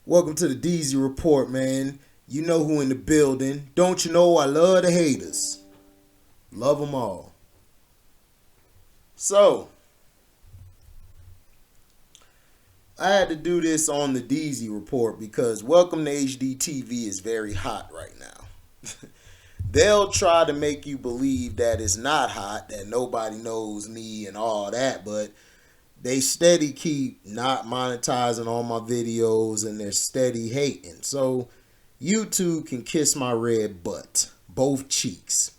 Welcome to the DZ Report, man. You know who in the building. Don't you know I love the haters? Love them all. So, I had to do this on the DZ Report because Welcome to HDTV is very hot right now. They'll try to make you believe that it's not hot, that nobody knows me and all that, but they steady keep not monetizing all my videos and they're steady hating. So YouTube can kiss my red butt, both cheeks.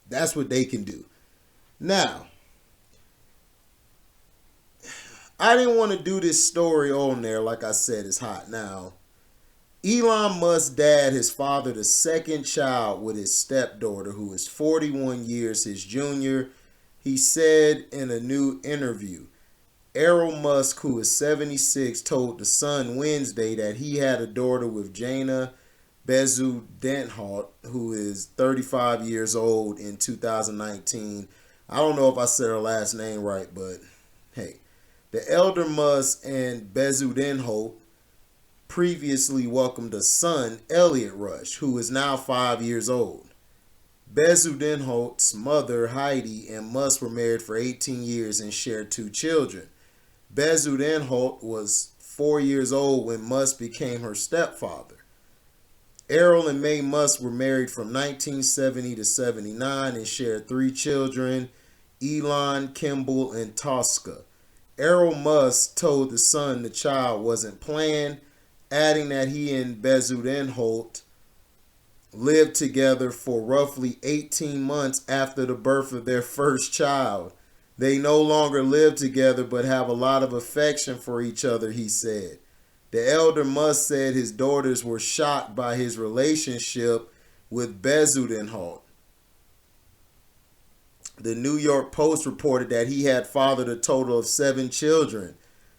That's what they can do. Now, I didn't want to do this story on there. Like I said, it's hot now. Elon Musk DAD has fathered a second child with his stepdaughter, who is 41 years his junior. He said in a new interview, Elon Musk, who is 76, told The Sun Wednesday that he had a daughter with Jana Bezudenhout, who is 35 years old, in 2019. I don't know if I said her last name right, but hey. The elder Musk and Bezudenhout previously welcomed a son, Elliot Rush, who is now 5 years old. Bezudenhout's mother, Heidi, and Musk were married for 18 years and shared 2 children. Bezudenhout was 4 years old when Musk became her stepfather. Errol and May Musk were married from 1970 to 79 and shared 3 children, Elon, Kimball, and Tosca. Errol Musk told The Sun the child wasn't planned, adding that he and Bezudenhout lived together for roughly 18 months after the birth of their first child. They no longer live together but have a lot of affection for each other, he said. The elder Musk said his daughters were shocked by his relationship with Bezudenhout. The New York Post reported that he had fathered a total of 7 children.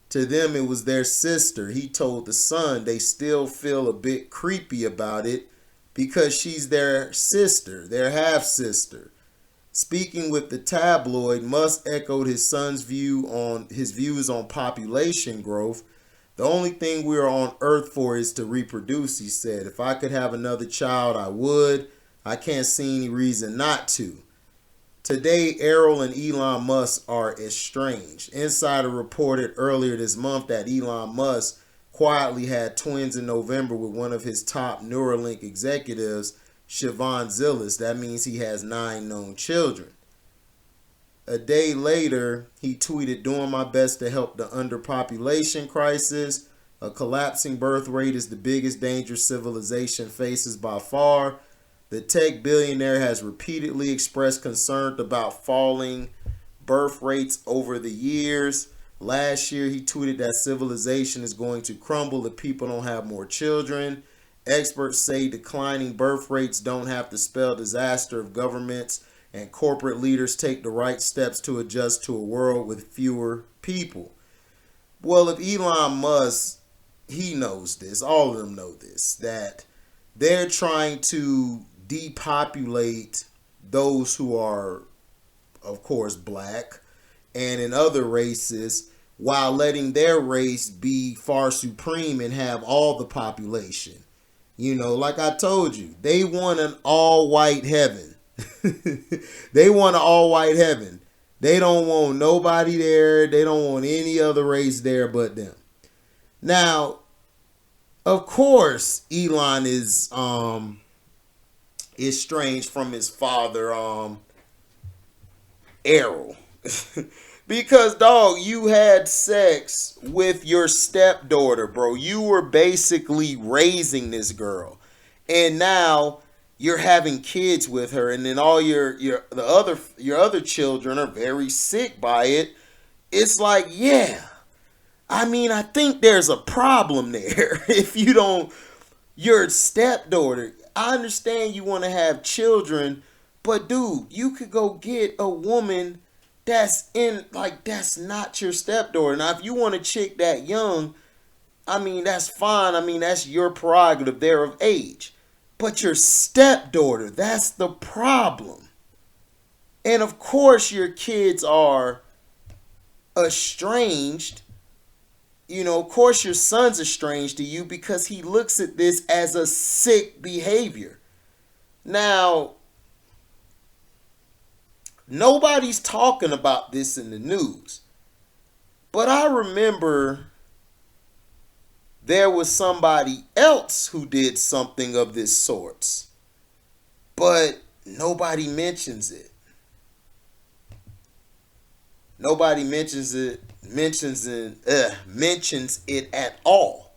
To them, it was their sister. He told The Sun they still feel a bit creepy about it because she's their sister, their half-sister. Speaking with the tabloid, Musk echoed his son's views on population growth. The only thing we are on Earth for is to reproduce, he said. If I could have another child, I would. I can't see any reason not to. Today, Errol and Elon Musk are estranged. Insider reported earlier this month that Elon Musk quietly had twins in November with one of his top Neuralink executives, Siobhan Zillis. That means he has 9 known children. A day later, he tweeted, "Doing my best to help the underpopulation crisis. A collapsing birth rate is the biggest danger civilization faces by far. The tech billionaire has repeatedly expressed concern about falling birth rates over the years. Last year, he tweeted that civilization is going to crumble if people don't have more children. Experts say declining birth rates don't have to spell disaster if governments and corporate leaders take the right steps to adjust to a world with fewer people." Well, if Elon Musk, he knows this, all of them know this, that they're trying to depopulate those who are, of course, black and in other races, while letting their race be far supreme and have all the population. You know, like I told you, they want an all-white heaven. They want an all-white heaven. They don't want nobody there. They don't want any other race there but them. Now, of course, Elon is estranged from his father, Errol. Because, dog, you had sex with your stepdaughter, bro. You were basically raising this girl. And now you're having kids with her, and then all your other children are very sick by it. It's like, yeah. I mean, I think there's a problem there. If you don't, your stepdaughter, I understand you want to have children, but dude, you could go get a woman that's not your stepdaughter. Now, if you want a chick that young, I mean, that's fine. I mean, that's your prerogative. They're of age. But your stepdaughter, that's the problem. And of course, your kids are estranged of course your son's estranged to you because he looks at this as a sick behavior. Now, nobody's talking about this in the news, but I remember there was somebody else who did something of this sort, but nobody mentions it. Nobody mentions it at all.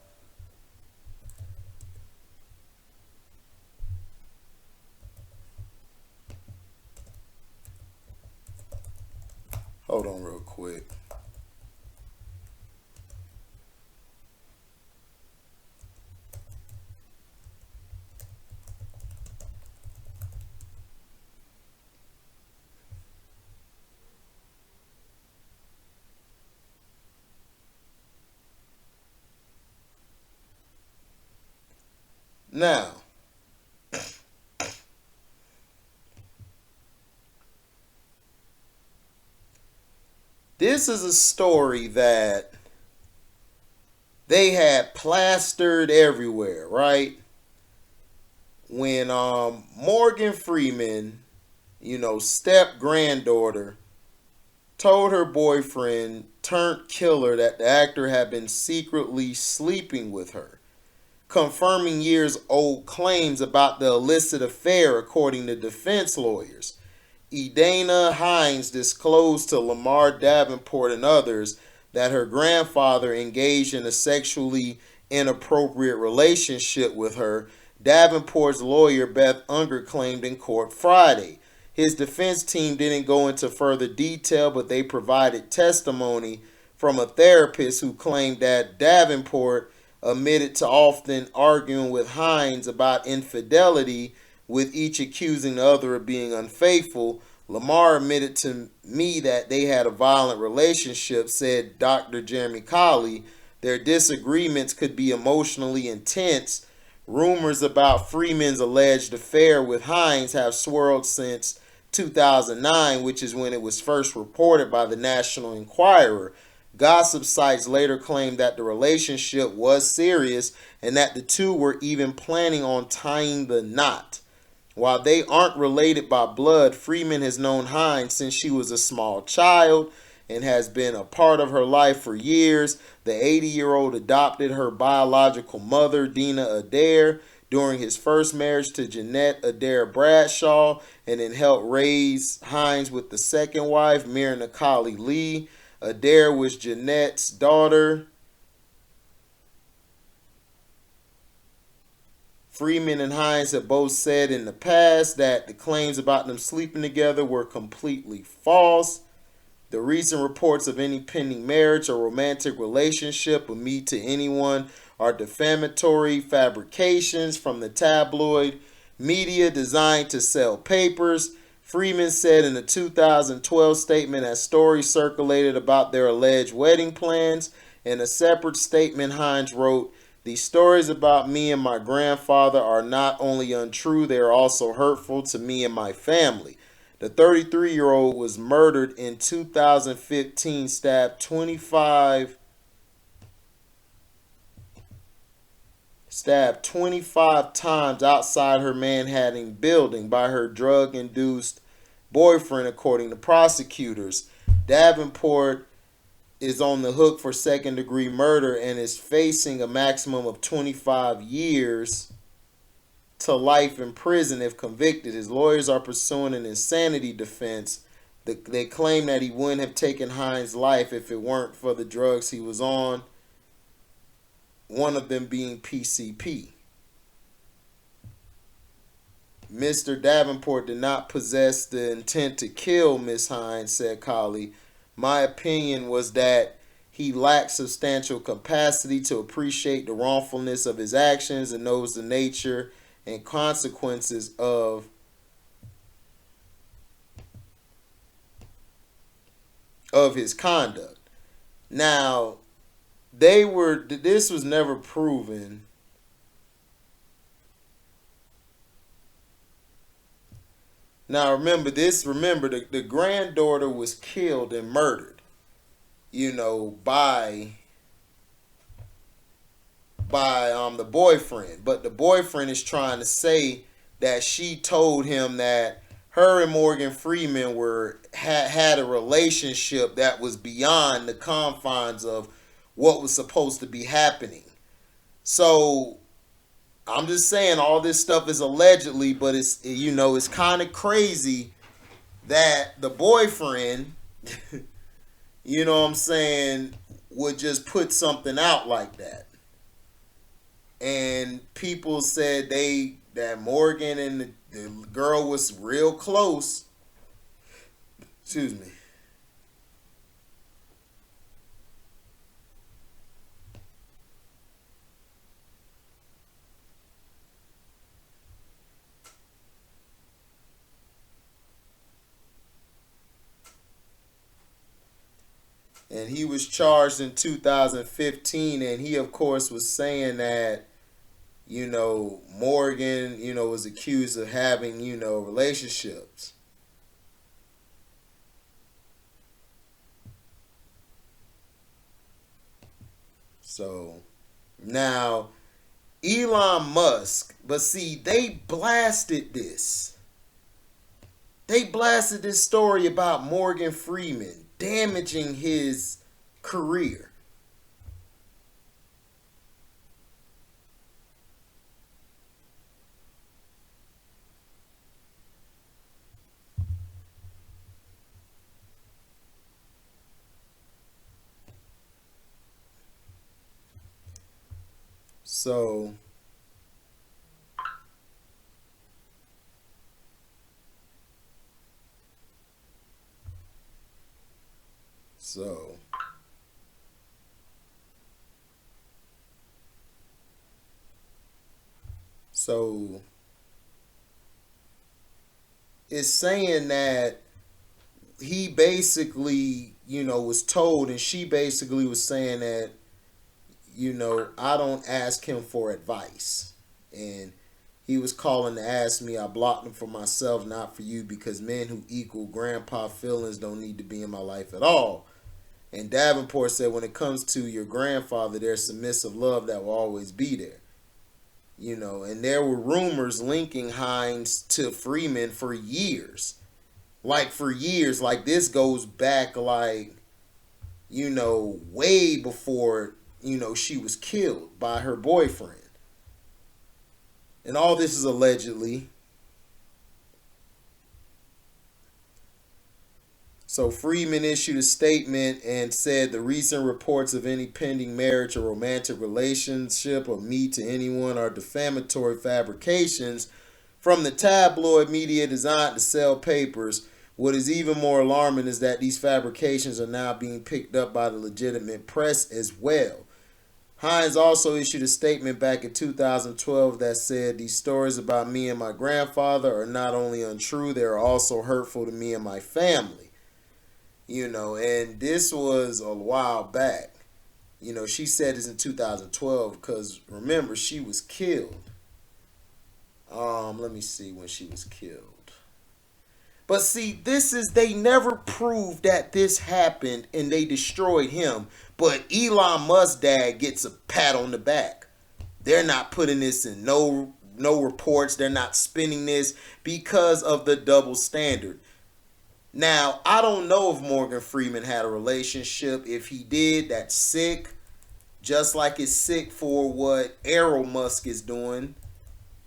Hold on real quick. Now, this is a story that they had plastered everywhere, right? When Morgan Freeman, step granddaughter, told her boyfriend turned killer that the actor had been secretly sleeping with her, confirming years old claims about the illicit affair, according to defense lawyers. Edana Hines disclosed to Lamar Davenport and others that her grandfather engaged in a sexually inappropriate relationship with her, Davenport's lawyer Beth Unger claimed in court Friday. His defense team didn't go into further detail, but they provided testimony from a therapist who claimed that Davenport admitted to often arguing with Hines about infidelity, with each accusing the other of being unfaithful. Lamar admitted to me that they had a violent relationship, said Dr. Jeremy Colley. Their disagreements could be emotionally intense. Rumors about Freeman's alleged affair with Hines have swirled since 2009, which is when it was first reported by the National Enquirer. Gossip sites later claimed that the relationship was serious and that the two were even planning on tying the knot. While they aren't related by blood, Freeman has known Hines since she was a small child and has been a part of her life for years. The 80-year-old adopted her biological mother, Dina Adair, during his first marriage to Jeanette Adair Bradshaw, and then helped raise Hines with the second wife, Mira Nakali Lee. Adair was Jeanette's daughter. Freeman and Hines have both said in the past that the claims about them sleeping together were completely false. The recent reports of any pending marriage or romantic relationship with me to anyone are defamatory fabrications from the tabloid media designed to sell papers. Freeman said in a 2012 statement as stories circulated about their alleged wedding plans. In a separate statement, Hines wrote, "These stories about me and my grandfather are not only untrue, they are also hurtful to me and my family." The 33-year-old was murdered in 2015, stabbed 25 times outside her Manhattan building by her drug-induced boyfriend, according to prosecutors. Davenport is on the hook for second-degree murder and is facing a maximum of 25 years to life in prison if convicted. His lawyers are pursuing an insanity defense. They claim that he wouldn't have taken Hines' life if it weren't for the drugs he was on, one of them being PCP. Mr. Davenport did not possess the intent to kill Miss Hines, said Colley. My opinion was that he lacked substantial capacity to appreciate the wrongfulness of his actions and knows the nature and consequences of his conduct. Now, this was never proven. Now remember the granddaughter was killed and murdered, by by the boyfriend, but the boyfriend is trying to say that she told him that her and Morgan Freeman had a relationship that was beyond the confines of what was supposed to be happening. So I'm just saying all this stuff is allegedly, but it's kind of crazy that the boyfriend, you know what I'm saying, would just put something out like that. And people said that Morgan and the girl was real close. Excuse me. And he was charged in 2015, and he of course was saying that Morgan was accused of having relationships. So now Elon Musk, but see, they blasted this. They blasted this story about Morgan Freeman damaging his career. So so so it's saying that he basically, was told, and she basically was saying that, I don't ask him for advice. And he was calling to ask me. I blocked him for myself, not for you, because men who equal grandpa feelings don't need to be in my life at all. And Davenport said, when it comes to your grandfather, there's submissive love that will always be there. And there were rumors linking Hines to Freeman for years. Like for years. Like this goes back like, way before, she was killed by her boyfriend. And all this is allegedly. So Freeman issued a statement and said the recent reports of any pending marriage or romantic relationship of me to anyone are defamatory fabrications from the tabloid media designed to sell papers. What is even more alarming is that these fabrications are now being picked up by the legitimate press as well. Hines also issued a statement back in 2012 that said these stories about me and my grandfather are not only untrue, they are also hurtful to me and my family. And this was a while back. She said this in 2012 because remember, she was killed. Let me see when she was killed. But see, they never proved that this happened and they destroyed him. But Elon Musk DAD gets a pat on the back. They're not putting this in no reports. They're not spinning this because of the double standard. Now, I don't know if Morgan Freeman had a relationship. If he did, that's sick. Just like it's sick for what Elon Musk is doing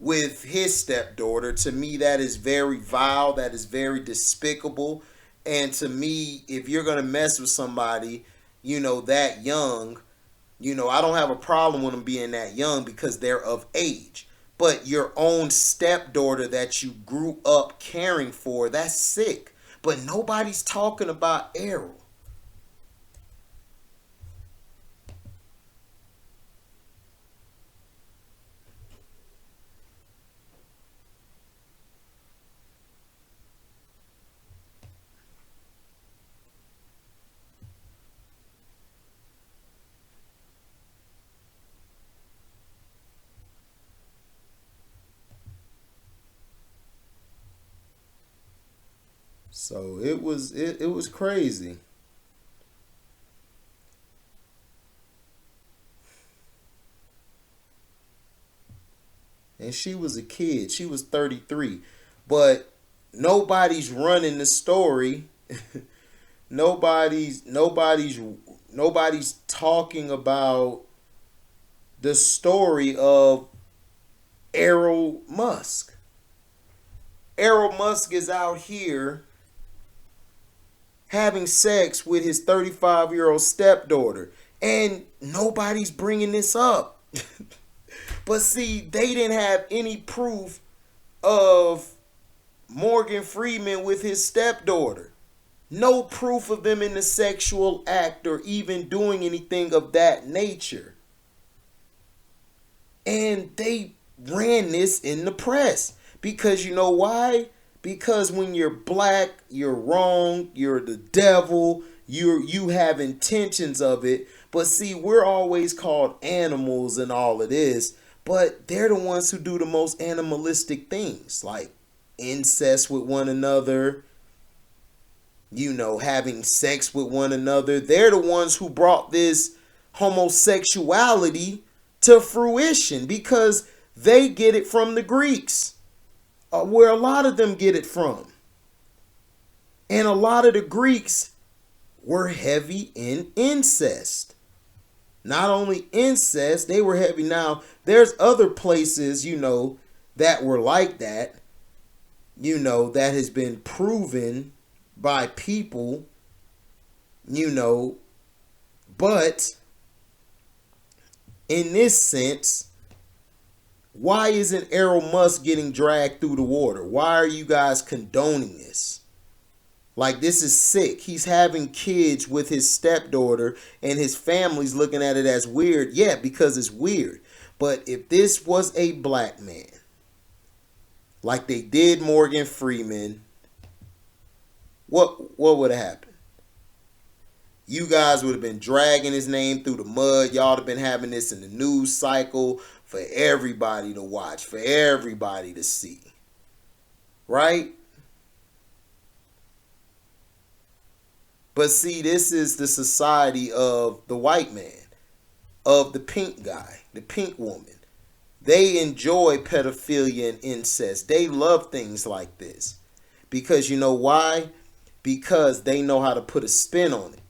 with his stepdaughter. To me, that is very vile. That is very despicable. And to me, if you're going to mess with somebody, that young, I don't have a problem with them being that young because they're of age. But your own stepdaughter that you grew up caring for, that's sick. But nobody's talking about Errol. So it was crazy. And she was a kid. She was 33. But nobody's running the story. nobody's talking about the story of Elon Musk. Elon Musk is out here having sex with his 35-year-old stepdaughter. And nobody's bringing this up. But see, they didn't have any proof of Morgan Freeman with his stepdaughter. No proof of them in the sexual act or even doing anything of that nature. And they ran this in the press. Because you know why? Because when you're black, you're wrong, you're the devil, you have intentions of it. But see, we're always called animals and all of this. But they're the ones who do the most animalistic things. Like incest with one another. Having sex with one another. They're the ones who brought this homosexuality to fruition. Because they get it from the Greeks. Where a lot of them get it from. And a lot of the Greeks were heavy in incest. Not only incest, they were heavy. Now, there's other places, that were like that. That has been proven by people, But in this sense, why isn't Elon Musk getting dragged through the water? Why are you guys condoning this? Like, this is sick. He's having kids with his stepdaughter and his family's looking at it as weird. Yeah, because it's weird. But if this was a black man, like they did Morgan Freeman, what would have happened? You guys would have been dragging his name through the mud. Y'all have been having this in the news cycle for everybody to watch, for everybody to see. Right? But see, this is the society of the white man, of the pink guy, the pink woman. They enjoy pedophilia and incest. They love things like this. Because you know why? Because they know how to put a spin on it.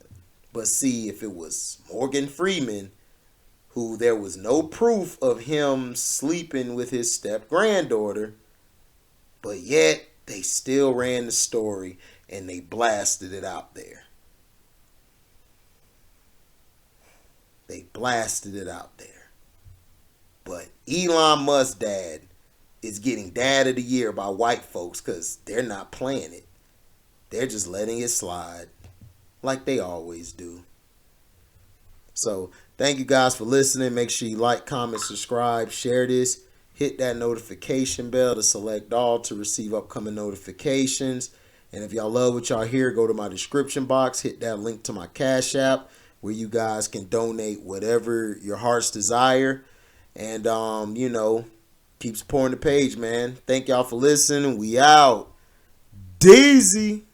But see, if it was Morgan Freeman, who there was no proof of him sleeping with his step-granddaughter, but yet they still ran the story and they blasted it out there. They blasted it out there. But Elon Musk DAD is getting Dad of the Year by white folks because they're not playing it. They're just letting it slide like they always do. So thank you guys for listening. Make sure you like, comment, subscribe, share this. Hit that notification bell to select all to receive upcoming notifications. And if y'all love what y'all hear, go to my description box. Hit that link to my Cash App where you guys can donate whatever your heart's desire. And, keep supporting the page, man. Thank y'all for listening. We out. Daisy.